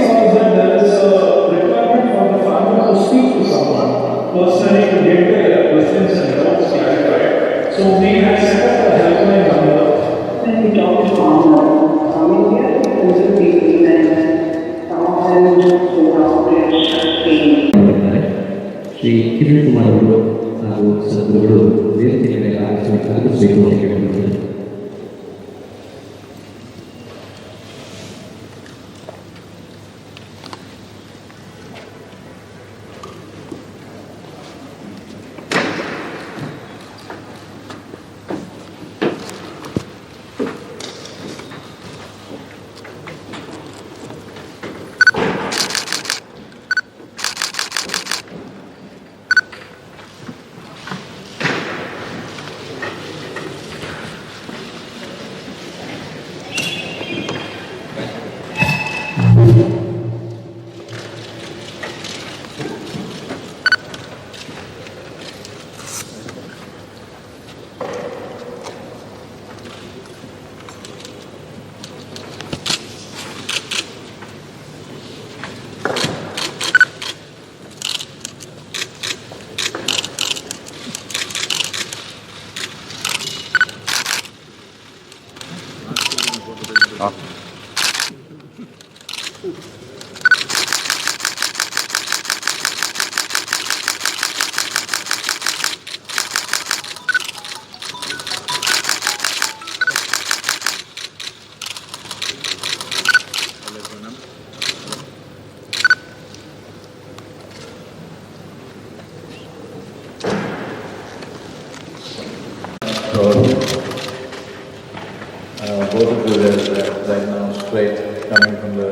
was that there is a requirement for the farmer to speak to someone personally to get their questions and doubts clarified. So we have set up a helpline number. When we talk to farmers, we are consulting and some of them go out and train. Shri Kiran Kumar Sadhguru, Replenish agroforestry. Both of you are right now straight coming from the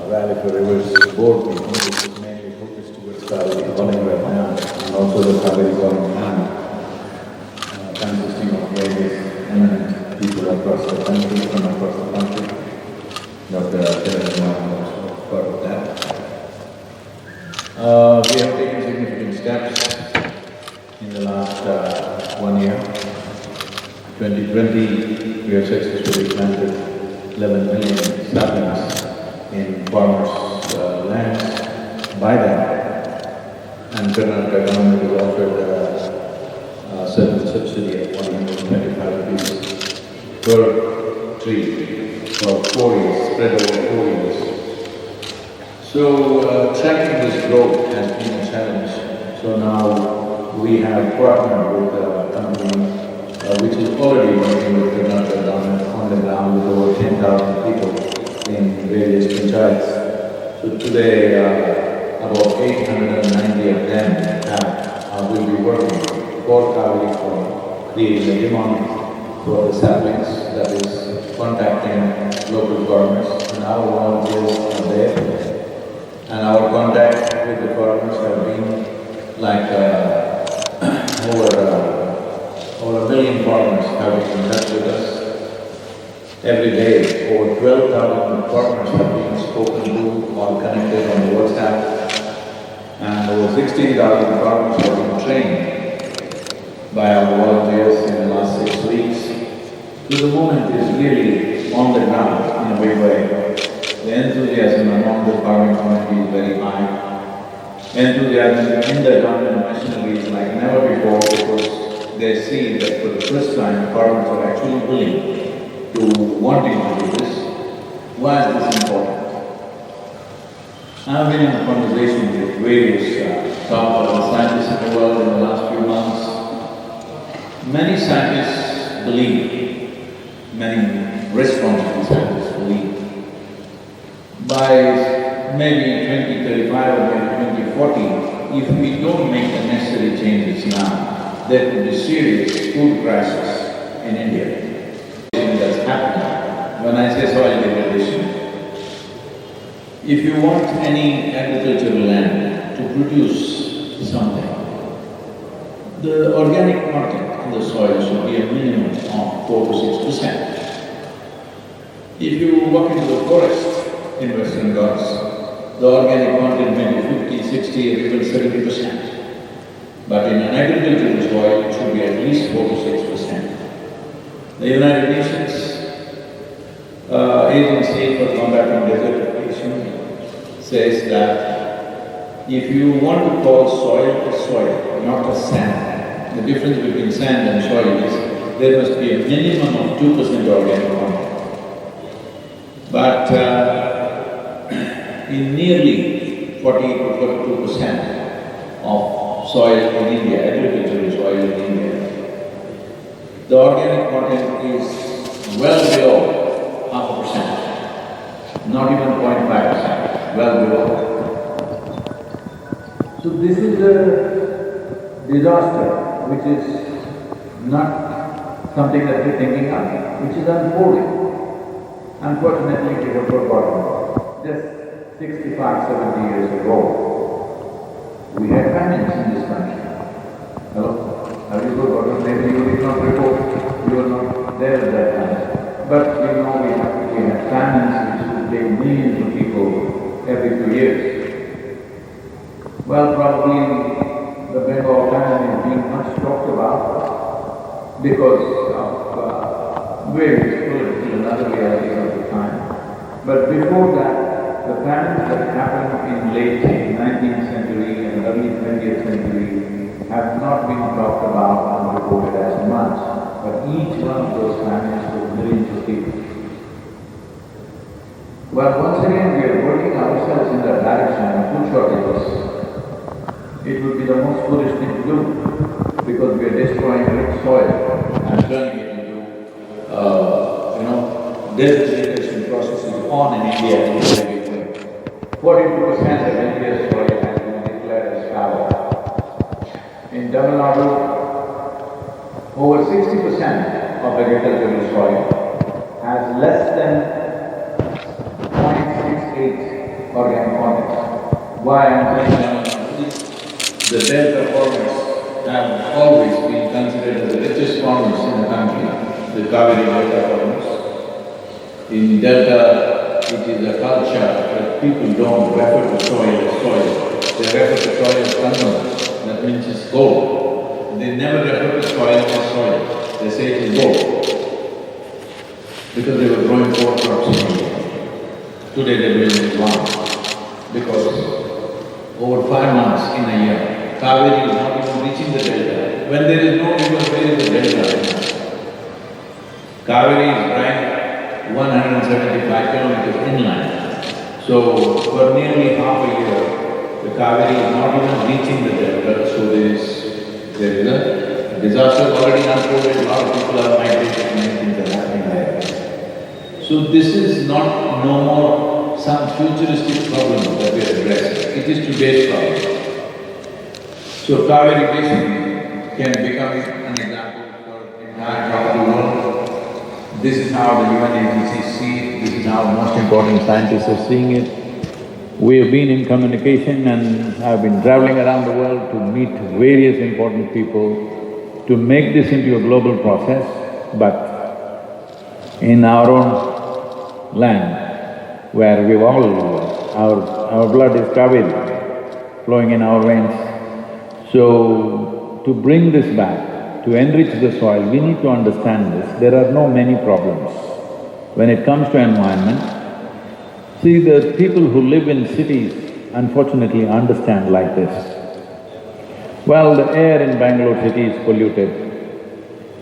Valley for Rivers board meeting, which is mainly focused towards Cauvery Calling and also the Cauvery Calling consisting of various eminent people across the country, from across the country. Dr. was part of that. We have taken significant steps in the last 1 year. 2020, we have successfully planted 11 million saplings in farmers' lands by them. And Karnataka government has offered a certain subsidy of 125 rupees per tree for 4 years, spread over 4 years. So tracking this growth has been a challenge. So now we have partnered with a company which is already working with Karnataka government on the ground with over 10,000 people in various panchayats. So today, about 890 of them will be working for Cauvery Calling, creating a demand for the saplings, that is contacting local farmers, and our volunteers are there. And our contact with the farmers have been like over 1 million farmers have been in touch with us. Every day, over 12,000 farmers have been spoken to or connected on the WhatsApp, and over 16,000 farmers have been trained by our volunteers in the last 6 weeks. So the movement is really on the ground in a big way. The enthusiasm among the farming community is very high. Enthusiasm in the government machinery is like never before, because they see that for the first time farmers are actually willing to wanting to do this. Why is this important? I've been in conversation with various top scientists in the world in the last few months. Many scientists believe, many responsible scientists believe, by maybe 2035 or maybe 2040, if we don't make the necessary changes now, there could be serious food crisis in India. That's happening. When I say soil degradation, if you want any agricultural land to produce something, the organic content in the soil should be a minimum of 4 to 6%. If you walk into the forest in Western Ghats, the organic content may be 50, 60 or even 70%. But in an agricultural soil, it should be at least 4 to 6%. The United Nations Agency for Combating says that if you want to call soil a soil, not a sand, the difference between sand and soil is there must be a minimum of 2% organic content. But in nearly 40 to 42% of soil in India, agricultural soil in India, the organic content is well below 0.5%, not even 0.5%, well below. So this is a disaster which is not something that we're thinking of, which is unfolding. Unfortunately, we have forgotten. Just 65, 70 years ago, we had famines in this country. Hello? Have you forgotten? Maybe you did not report, you were not there at that time. But you know we had famines which would take millions of people every 2 years. Well, probably the Bengal famine is being much talked about because of various political and other realities of the time. But before that, the famines that happened in late 19th century and early 20th century have not been talked about and reported as much, but each one of those famines was millions of people. Well, once again, we are working ourselves in that direction of food shortages. It would be the most foolish thing to do because we are destroying rich soil and turning it into, desertification processes on in India in a big way. 42% of India's soil has been declared as fallow. In Tamil Nadu, over 60% of agricultural soil has less than 0.68 organic content. Why I'm saying Tamil Nadu? The delta farmers have always been considered as the richest farmers in the country, the Cauvery delta farmers. In delta, it is a culture that people don't refer to soil as soil, they refer to soil as tandam, that means it's gold. They never refer to soil as soil, they say it is gold. Because they were growing 4 crops in India. Today they are doing one, because over 5 months in a year, Cauvery is not even reaching the delta. When there is no river, where is the delta? Cauvery is drying 175 kilometers inland. So for nearly half a year, the Cauvery is not even reaching the delta, so there is a disaster already unfolded, a lot of people are migrating, many things are happening there. So this is not no more some futuristic problem that we are addressing, it is today's problem. So Cauvery basin can become an example for the entire part of the world. This is how the NDCs see it, this is how most important scientists are seeing it. We have been in communication and have been traveling around the world to meet various important people to make this into a global process, but in our own land, where we've our blood is Cauvery, flowing in our veins. So, to bring this back, to enrich the soil, we need to understand this. There are no many problems. When it comes to environment, see, the people who live in cities unfortunately understand like this. Well, the air in Bangalore city is polluted.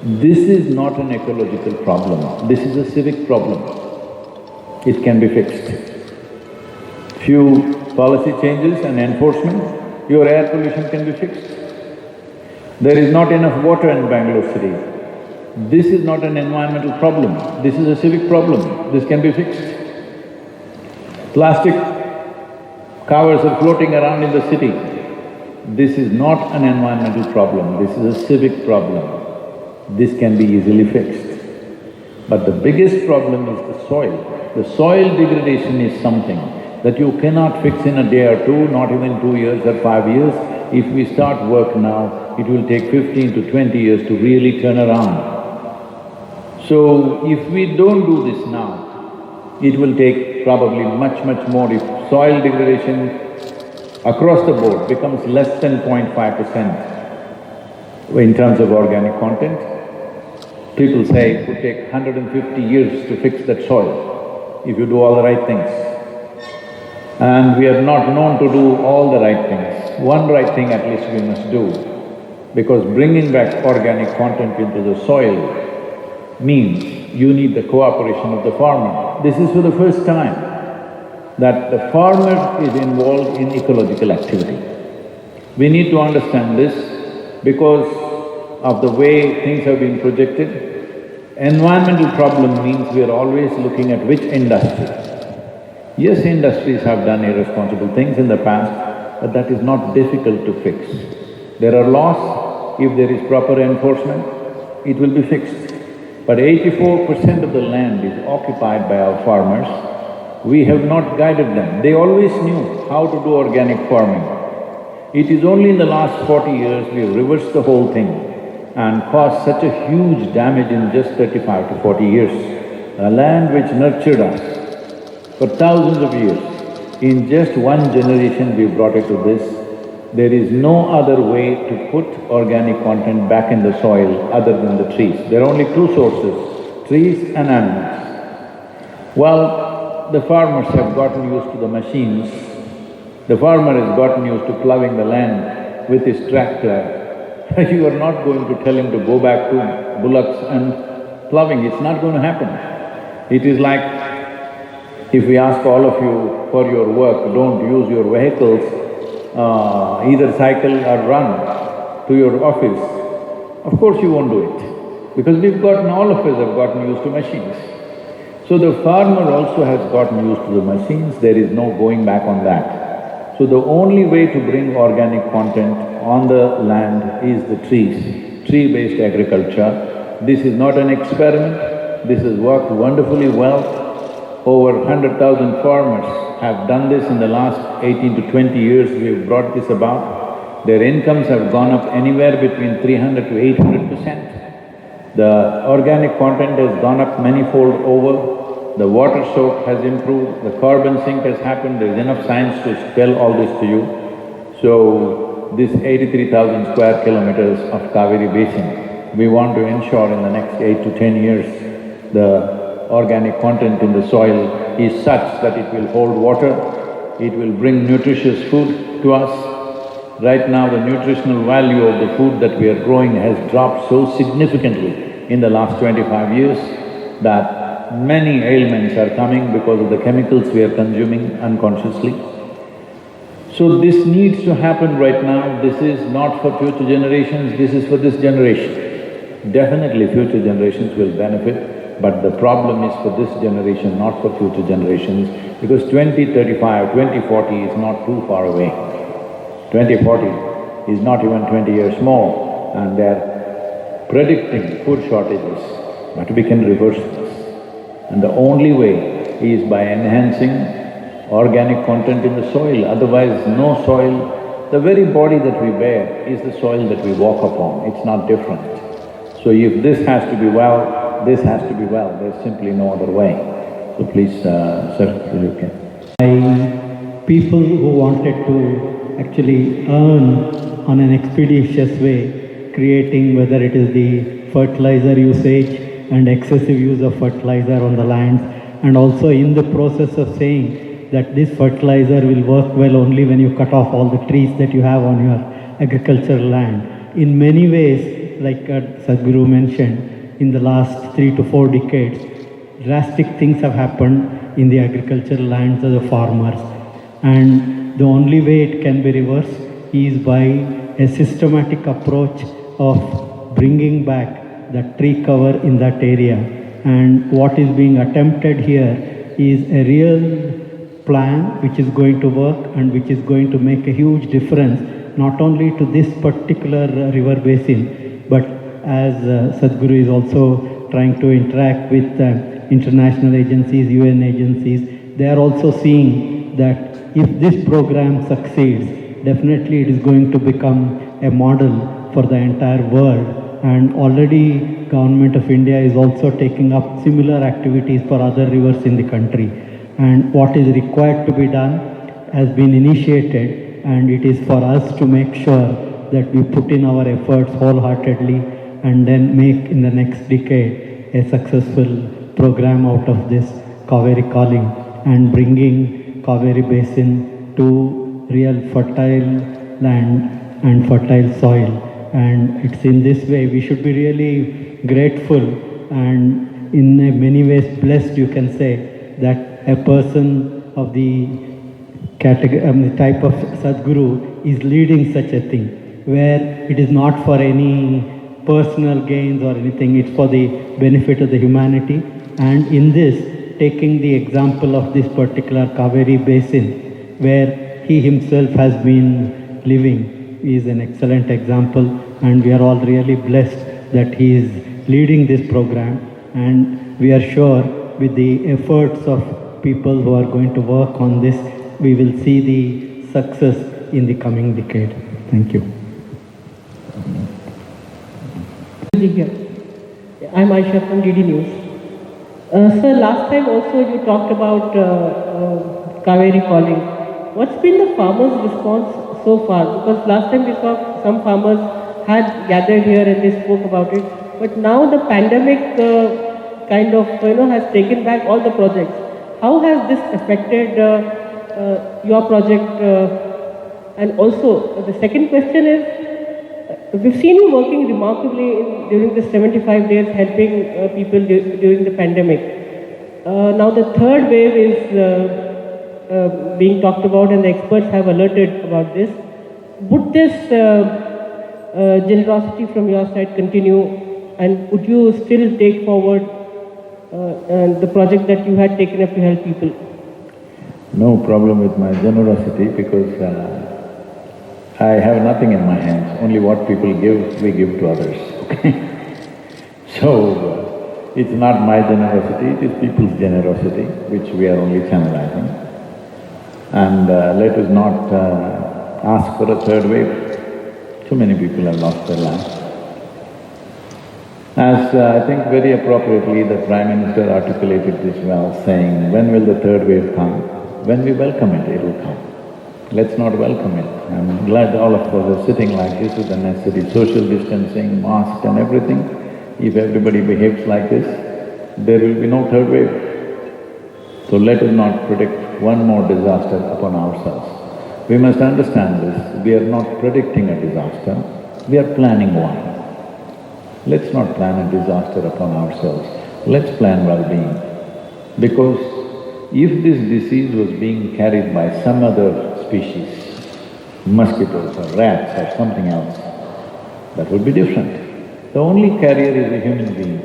This is not an ecological problem, this is a civic problem. It can be fixed. Few policy changes and enforcement, your air pollution can be fixed. There is not enough water in Bangalore city. This is not an environmental problem, this is a civic problem, this can be fixed. Plastic covers are floating around in the city. This is not an environmental problem, this is a civic problem. This can be easily fixed. But the biggest problem is the soil. The soil degradation is something that you cannot fix in a day or two, not even 2 years or 5 years. If we start work now, it will take 15 to 20 years to really turn around. So, if we don't do this now, it will take probably much more. If soil degradation across the board becomes less than 0.5% in terms of organic content, people say it would take 150 years to fix that soil if you do all the right things. And we are not known to do all the right things. One right thing at least we must do, because bringing back organic content into the soil means you need the cooperation of the farmer. This is for the first time that the farmer is involved in ecological activity. We need to understand this because of the way things have been projected. Environmental problem means we are always looking at which industry. Yes, industries have done irresponsible things in the past, but that is not difficult to fix. There are laws, if there is proper enforcement, it will be fixed. But 84% of the land is occupied by our farmers. We have not guided them. They always knew how to do organic farming. It is only in the last 40 years we have reversed the whole thing and caused such a huge damage in just 35 to 40 years. A land which nurtured us for thousands of years, in just one generation we brought it to this. There is no other way to put organic content back in the soil other than the trees. There are only two sources, trees and animals. Well, the farmers have gotten used to the machines. The farmer has gotten used to ploughing the land with his tractor. You are not going to tell him to go back to bullocks and ploughing, it's not going to happen. It is like if we ask all of you for your work, don't use your vehicles, either cycle or run to your office, of course you won't do it, because all of us have gotten used to machines. So the farmer also has gotten used to the machines, there is no going back on that. So the only way to bring organic content on the land is the trees, tree-based agriculture. This is not an experiment, this has worked wonderfully well. Over 100,000 farmers have done this in the last 18 to 20 years, we have brought this about. Their incomes have gone up anywhere between 300 to 800%. The organic content has gone up manifold over. The water soak has improved, the carbon sink has happened, there is enough science to spell all this to you. So, this 83,000 square kilometers of Cauvery Basin, we want to ensure in the next 8 to 10 years, the organic content in the soil is such that it will hold water, it will bring nutritious food to us. Right now, the nutritional value of the food that we are growing has dropped so significantly in the last 25 years that many ailments are coming because of the chemicals we are consuming unconsciously. So this needs to happen right now, this is not for future generations, this is for this generation. Definitely future generations will benefit, but the problem is for this generation, not for future generations, because 2035, 2040 is not too far away. 2040 is not even 20 years more, and they're predicting food shortages, but we can reverse this. And the only way is by enhancing organic content in the soil, otherwise no soil. The very body that we bear is the soil that we walk upon, it's not different. So if this has to be well, this has to be well, there's simply no other way. So please, sir, if you can. By people who wanted to actually earn on an expeditious way, creating whether it is the fertilizer usage and excessive use of fertilizer on the lands, and also in the process of saying that this fertilizer will work well only when you cut off all the trees that you have on your agricultural land. In many ways, like Sadhguru mentioned, in the last 3 to 4 decades, drastic things have happened in the agricultural lands of the farmers, and the only way it can be reversed is by a systematic approach of bringing back the tree cover in that area. And what is being attempted here is a real plan which is going to work and which is going to make a huge difference, not only to this particular river basin, but as Sadhguru is also trying to interact with international agencies, UN agencies, they are also seeing that if this program succeeds, definitely it is going to become a model for the entire world. And already Government of India is also taking up similar activities for other rivers in the country. And what is required to be done has been initiated, and it is for us to make sure that we put in our efforts wholeheartedly and then make in the next decade a successful program out of this Cauvery Calling and bringing Cauvery basin to real fertile land and fertile soil. And it's in this way we should be really grateful and in many ways blessed, you can say, that a person of the the type of Sadhguru is leading such a thing, where it is not for any personal gains or anything, it's for the benefit of the humanity. And in this, taking the example of this particular Cauvery basin, where he himself has been living, is an excellent example, and we are all really blessed that he is leading this program, and we are sure with the efforts of people who are going to work on this, we will see the success in the coming decade. Thank you. Here. I'm Aisha from DD News. Sir, last time also you talked about Cauvery Calling. What's been the farmers' response so far? Because last time we saw some farmers had gathered here and they spoke about it. But now the pandemic kind of has taken back all the projects. How has this affected your project? And also the second question is, we've seen you working remarkably during the 75 days helping people during the pandemic. Now the third wave is being talked about and the experts have alerted about this. Would this generosity from your side continue, and would you still take forward the project that you had taken up to help people? No problem with my generosity because I have nothing in my hands, only what people give, we give to others, okay? So, it's not my generosity, it is people's generosity, which we are only channelizing. And let us not ask for a third wave. Too many people have lost their lives. As I think very appropriately the Prime Minister articulated this well, saying, when will the third wave come? When we welcome it, it will come. Let's not welcome it. I'm glad all of us are sitting like this with the necessary social distancing, masks and everything. If everybody behaves like this, there will be no third wave. So let us not predict one more disaster upon ourselves. We must understand this, we are not predicting a disaster, we are planning one. Let's not plan a disaster upon ourselves, let's plan well-being. Because if this disease was being carried by some other species, mosquitoes or rats or something else, that would be different. The only carrier is a human being.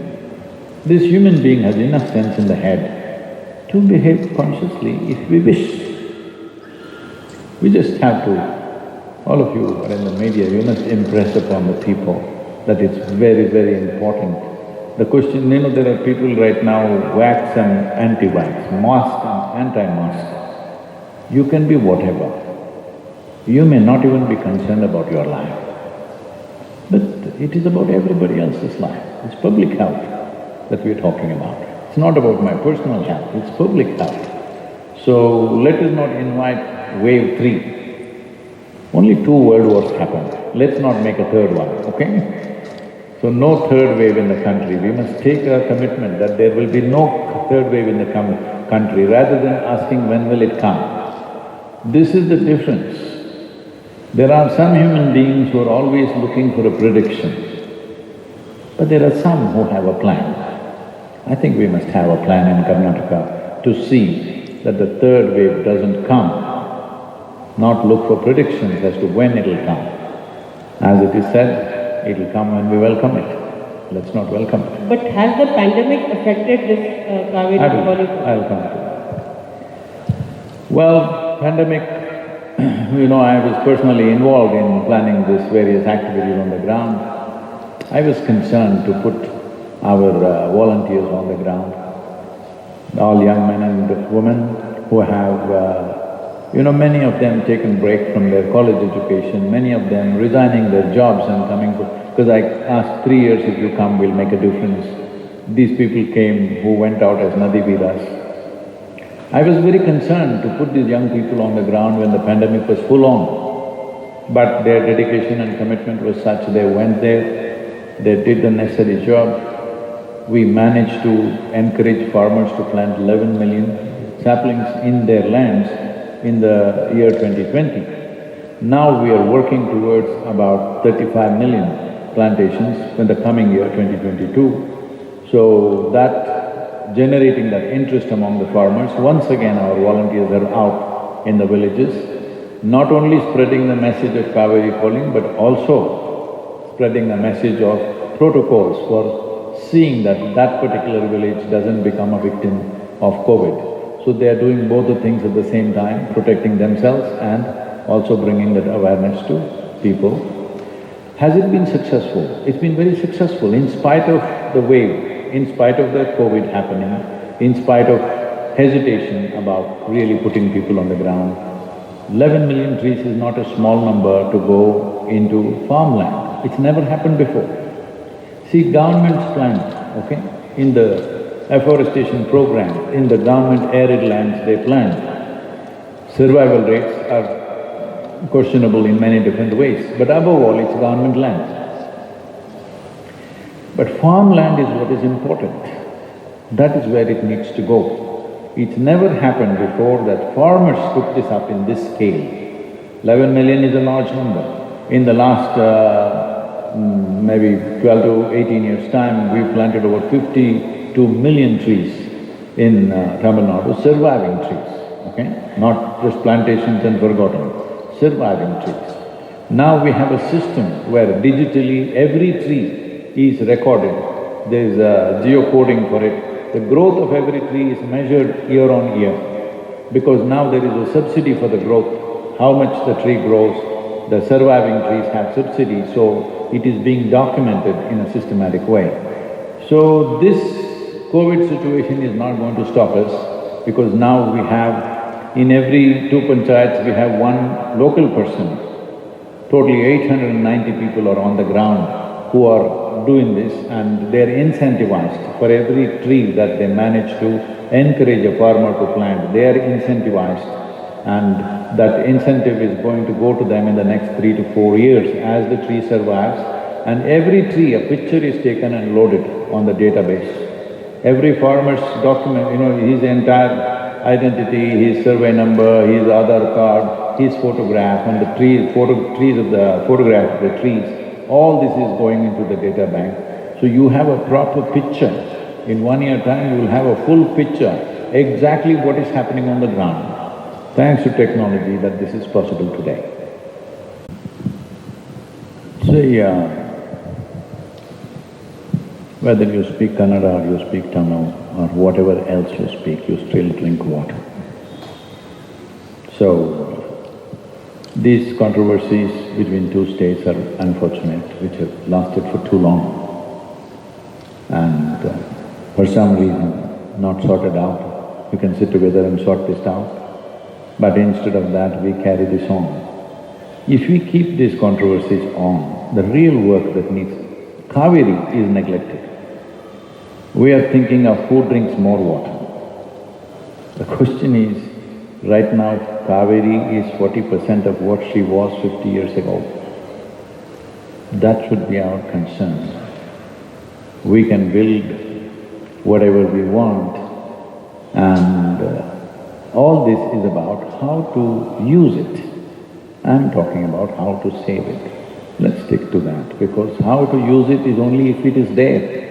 This human being has enough sense in the head to behave consciously if we wish. We just have to, all of you who are in the media, you must impress upon the people that it's very, very important. The question, there are people right now, wax and anti-wax, mask and anti-mask. You can be whatever. You may not even be concerned about your life, but it is about everybody else's life. It's public health that we're talking about. It's not about my personal health, it's public health. So let us not invite wave 3. Only 2 world wars happened. Let's not make a third one, okay? So no third wave in the country. We must take a commitment that there will be no third wave in the country rather than asking when will it come. This is the difference. There are some human beings who are always looking for a prediction, but there are some who have a plan. I think we must have a plan in Karnataka to see that the third wave doesn't come, not look for predictions as to when it'll come. As it is said, it'll come when we welcome it. Let's not welcome it. But has the pandemic affected this Cauvery Calling? I'll come to it. Well, pandemic, I was personally involved in planning this various activities on the ground. I was concerned to put our volunteers on the ground, all young men and women who have many of them taken break from their college education, many of them resigning their jobs and coming because I asked 3 years, if you come, we'll make a difference. These people came who went out as Nadi Vidas. I was very concerned to put these young people on the ground when the pandemic was full on. But their dedication and commitment was such, they went there, they did the necessary job. We managed to encourage farmers to plant 11 million saplings in their lands in the year 2020. Now we are working towards about 35 million plantations in the coming year, 2022. So that, generating that interest among the farmers, once again our volunteers are out in the villages, not only spreading the message of Cauvery Calling, but also spreading the message of protocols for seeing that that particular village doesn't become a victim of COVID. So they are doing both the things at the same time, protecting themselves and also bringing that awareness to people. Has it been successful? It's been very successful in spite of the wave, in spite of the COVID happening, in spite of hesitation about really putting people on the ground. 11 million trees is not a small number to go into farmland. It's never happened before. See, governments plant, okay, in the afforestation program, in the government arid lands they plant. Survival rates are questionable in many different ways, but above all, it's government land. But farmland is what is important. That is where it needs to go. It's never happened before that farmers took this up in this scale. 11 million is a large number. In the last maybe 12 to 18 years' time, we planted over 52 million trees in Tamil Nadu, surviving trees, okay? Not just plantations and forgotten, surviving trees. Now we have a system where digitally every tree is recorded, there is a geocoding for it. The growth of every tree is measured year on year, because now there is a subsidy for the growth, how much the tree grows, the surviving trees have subsidy, so it is being documented in a systematic way. So this COVID situation is not going to stop us, because now we have, in every 2 panchayats we have one local person. Totally 890 people are on the ground who are doing this, and they're incentivized for every tree that they manage to encourage a farmer to plant. They are incentivized, and that incentive is going to go to them in the next 3 to 4 years as the tree survives. And every tree, a picture is taken and loaded on the database. Every farmer's document, his entire identity, his survey number, his Aadhaar card, his photograph, and the photograph of the trees, all this is going into the data bank. So you have a proper picture. In 1 year time, you will have a full picture, exactly what is happening on the ground. Thanks to technology that this is possible today. See, whether you speak Kannada or you speak Tamil or whatever else you speak, you still drink water. So, these controversies between two states are unfortunate, which have lasted for too long, and for some reason not sorted out. We can sit together and sort this out, but instead of that we carry this on. If we keep these controversies on, the real work that needs… Cauvery is neglected. We are thinking of who drinks more water. The question is, right now Cauvery is 40% of what she was 50 years ago. That should be our concern. We can build whatever we want, and all this is about how to use it. I'm talking about how to save it. Let's stick to that, because how to use it is only if it is there.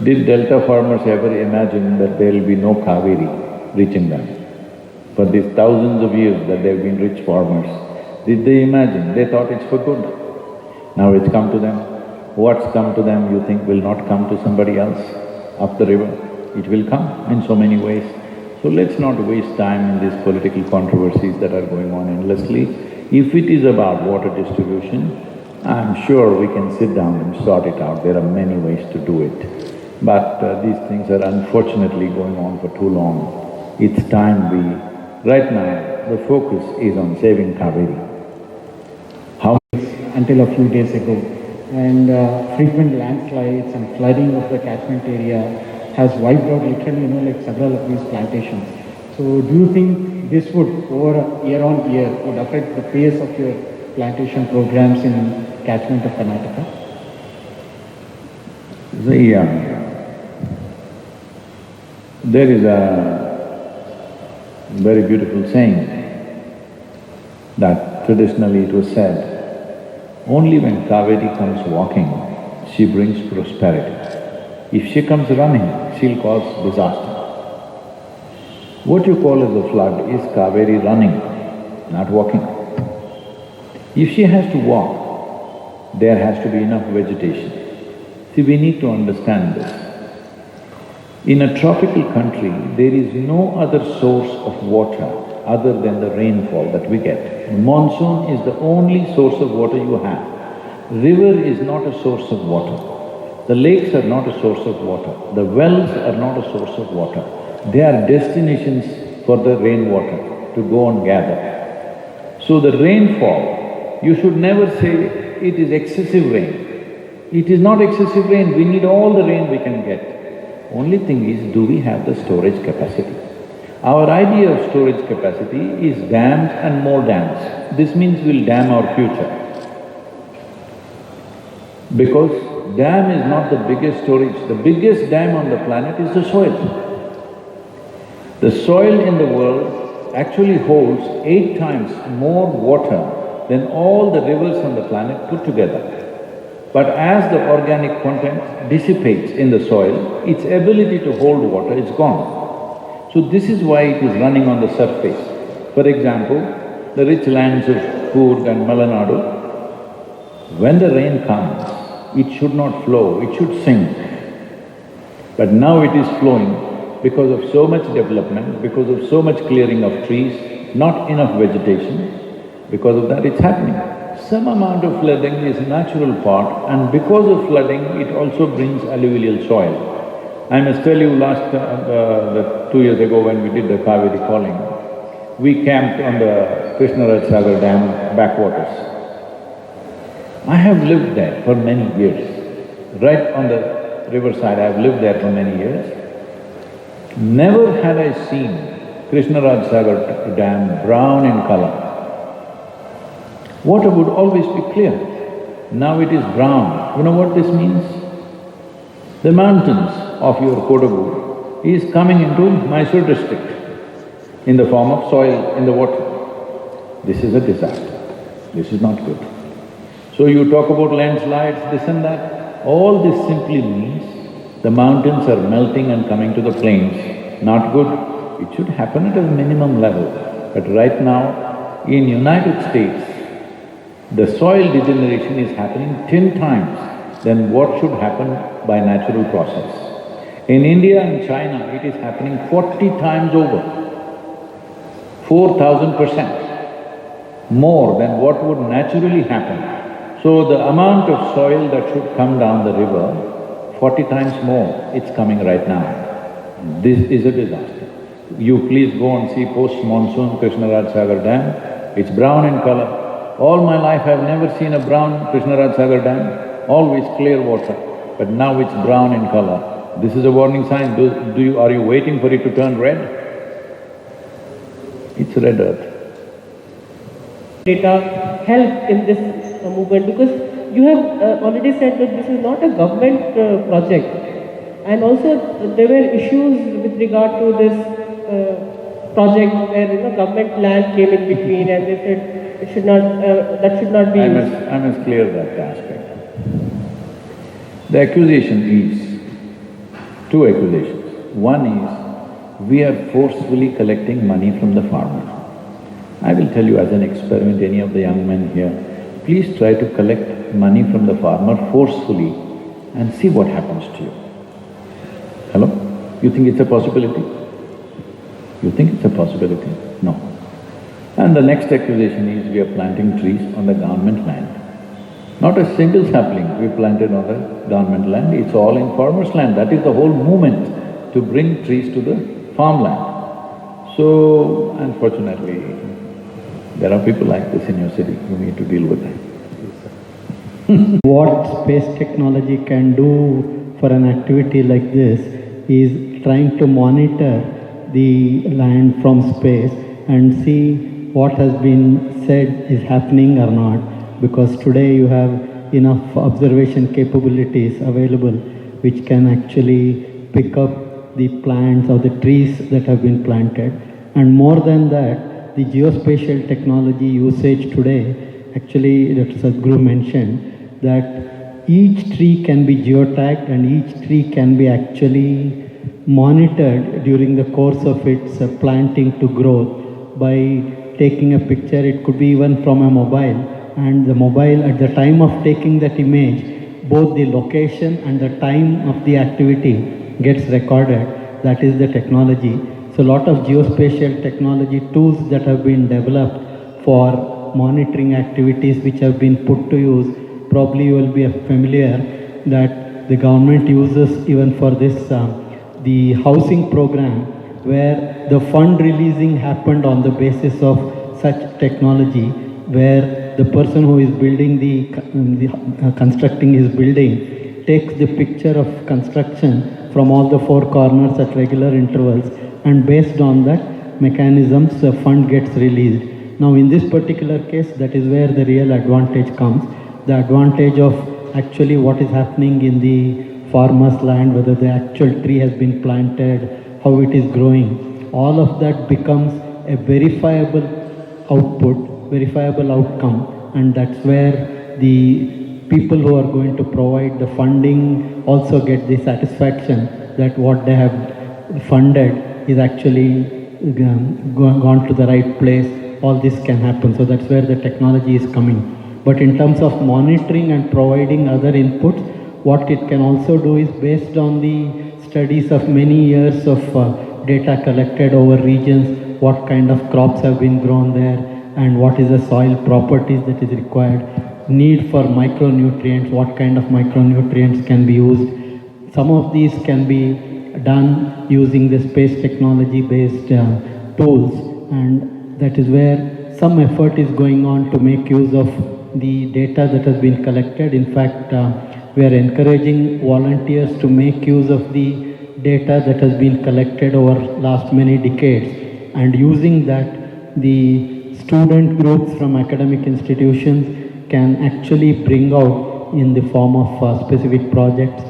Did delta farmers ever imagine that there will be no Cauvery reaching them? For these thousands of years that they've been rich farmers, did they imagine? They thought it's for good. Now it's come to them. What's come to them you think will not come to somebody else up the river? It will come in so many ways. So let's not waste time in these political controversies that are going on endlessly. If it is about water distribution, I'm sure we can sit down and sort it out. There are many ways to do it. But these things are unfortunately going on for too long. It's time we… Right now, the focus is on saving Cauvery. How… Until a few days ago, and frequent landslides and flooding of the catchment area has wiped out literally, like several of these plantations. So do you think this would, over year on year, would affect the pace of your plantation programs in catchment of Karnataka? There is very beautiful saying that traditionally it was said, only when Cauvery comes walking, she brings prosperity. If she comes running, she'll cause disaster. What you call as a flood is Cauvery running, not walking. If she has to walk, there has to be enough vegetation. See, we need to understand this. In a tropical country, there is no other source of water other than the rainfall that we get. Monsoon is the only source of water you have. River is not a source of water. The lakes are not a source of water. The wells are not a source of water. They are destinations for the rainwater to go and gather. So the rainfall, you should never say it is excessive rain. It is not excessive rain, we need all the rain we can get. Only thing is, do we have the storage capacity? Our idea of storage capacity is dams and more dams. This means we'll dam our future. Because dam is not the biggest storage, the biggest dam on the planet is the soil. The soil in the world actually holds 8 times more water than all the rivers on the planet put together. But as the organic content dissipates in the soil, its ability to hold water is gone. So this is why it is running on the surface. For example, the rich lands of Coorg and Malanadu, when the rain comes, it should not flow, it should sink. But now it is flowing because of so much development, because of so much clearing of trees, not enough vegetation, because of that it's happening. Some amount of flooding is a natural part, and because of flooding, it also brings alluvial soil. I must tell you, 2 years ago when we did the Cauvery Calling, we camped on the Krishnaraj Sagar Dam backwaters. I have lived there for many years. Right on the riverside, I have lived there for many years. Never had I seen Krishnaraj Sagar Dam brown in color. Water would always be clear. Now it is brown. You know what this means? The mountains of your Kodagu is coming into Mysore district in the form of soil in the water. This is a disaster. This is not good. So you talk about landslides, this and that. All this simply means the mountains are melting and coming to the plains. Not good. It should happen at a minimum level. But right now, in United States, the soil degeneration is happening 10 times than what should happen by natural process. In India and China, it is happening 40 times over, 4,000% more than what would naturally happen. So the amount of soil that should come down the river, 40 times more, it's coming right now. This is a disaster. You please go and see post-monsoon Krishnaraj Sagar Dam, it's brown in color. All my life I've never seen a brown Krishnaraj Sagar Dam, always clear water, but now it's brown in color. This is a warning sign. Are you waiting for it to turn red? It's red earth. Data help in this movement, because you have already said that this is not a government project, and also there were issues with regard to this project where government land came in between, and they said it should not, that should not be… I must clear that aspect. The accusation is, 2 accusations. One is, we are forcefully collecting money from the farmer. I will tell you as an experiment, any of the young men here, please try to collect money from the farmer forcefully and see what happens to you. Hello? You think it's a possibility? You think it's a possibility? No. And the next accusation is we are planting trees on the government land. Not a single sapling we planted on the government land, it's all in farmers' land. That is the whole movement, to bring trees to the farmland. So, unfortunately, there are people like this in your city, you need to deal with them. What space technology can do for an activity like this is trying to monitor the land from space and see what has been said is happening or not, because today you have enough observation capabilities available which can actually pick up the plants or the trees that have been planted And more than that, the geospatial technology usage today, actually Dr. Sadhguru mentioned that each tree can be geotagged and each tree can be actually monitored during the course of its planting to growth by taking a picture. It could be even from a mobile, and the mobile at the time of taking that image, both the location and the time of the activity gets recorded. That is the technology. So a lot of geospatial technology tools that have been developed for monitoring activities which have been put to use. Probably you will be familiar that the government uses even for this the housing program, where the fund releasing happened on the basis of such technology, where the person who is building constructing his building takes the picture of construction from all the four corners at regular intervals, and based on that mechanisms the fund gets released. Now in this particular case, that is where the real advantage comes. The advantage of actually what is happening in the farmer's land, whether the actual tree has been planted, how it is growing, all of that becomes a verifiable output, verifiable outcome, and that's where the people who are going to provide the funding also get the satisfaction that what they have funded is actually gone to the right place. All this can happen. So that's where the technology is coming. But in terms of monitoring and providing other inputs, what it can also do is, based on the studies of many years of data collected over regions, what kind of crops have been grown there and what is the soil properties that is required, need for micronutrients, what kind of micronutrients can be used. Some of these can be done using the space technology based tools, and that is where some effort is going on to make use of the data that has been collected. In fact, we are encouraging volunteers to make use of the data that has been collected over last many decades, and using that the student groups from academic institutions can actually bring out in the form of specific projects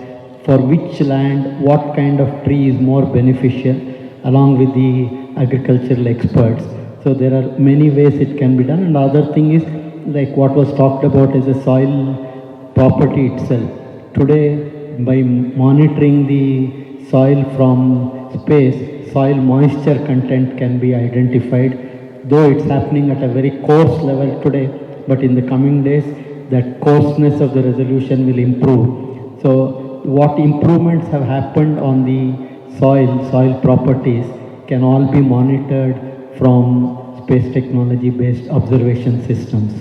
for which land what kind of tree is more beneficial, along with the agricultural experts. So there are many ways it can be done. And the other thing is, like what was talked about, is the soil property itself. Today, by monitoring the soil from space, soil moisture content can be identified, though it's happening at a very coarse level today, but in the coming days that coarseness of the resolution will improve. So what improvements have happened on the soil properties can all be monitored from space technology based observation systems.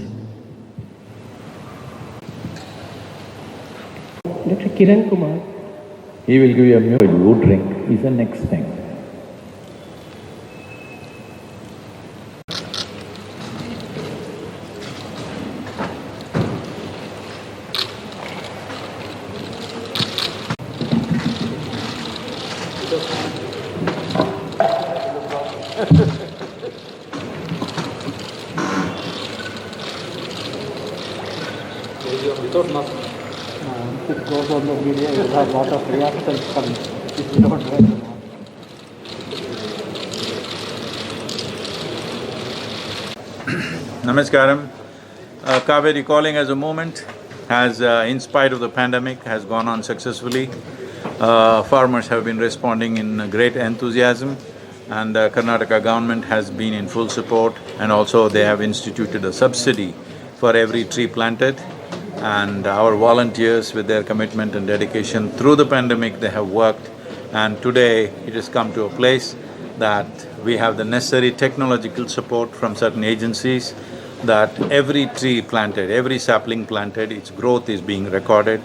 Dr. Kiran Kumar. He will give you a milk you drink is the next thing. If it goes on the media, you will have a lot of reactions coming if you don't wear the mask. Namaskaram. Cauvery Calling as a movement has, in spite of the pandemic, has gone on successfully. Farmers have been responding in great enthusiasm, and the Karnataka government has been in full support, and also they have instituted a subsidy for every tree planted. And our volunteers, with their commitment and dedication through the pandemic, they have worked, and today it has come to a place that we have the necessary technological support from certain agencies, that every tree planted, every sapling planted, its growth is being recorded,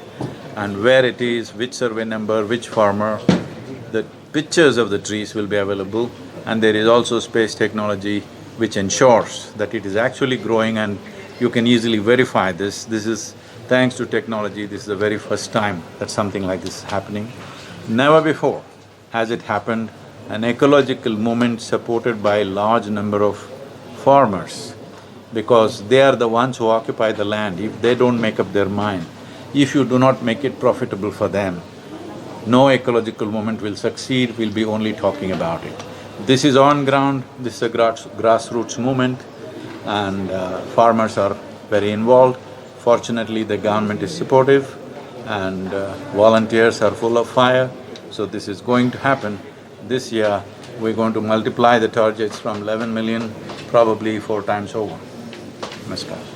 and where it is, which survey number, which farmer, the pictures of the trees will be available, and there is also space technology which ensures that it is actually growing, and you can easily verify this. This is thanks to technology. This is the very first time that something like this is happening. Never before has it happened, an ecological movement supported by a large number of farmers, because they are the ones who occupy the land. If they don't make up their mind, if you do not make it profitable for them, no ecological movement will succeed, we'll be only talking about it. This is on ground, this is a grassroots movement, and farmers are very involved. Fortunately, the government is supportive and volunteers are full of fire, so this is going to happen. This year, we're going to multiply the targets from 11 million, probably 4 times over. Namaskar.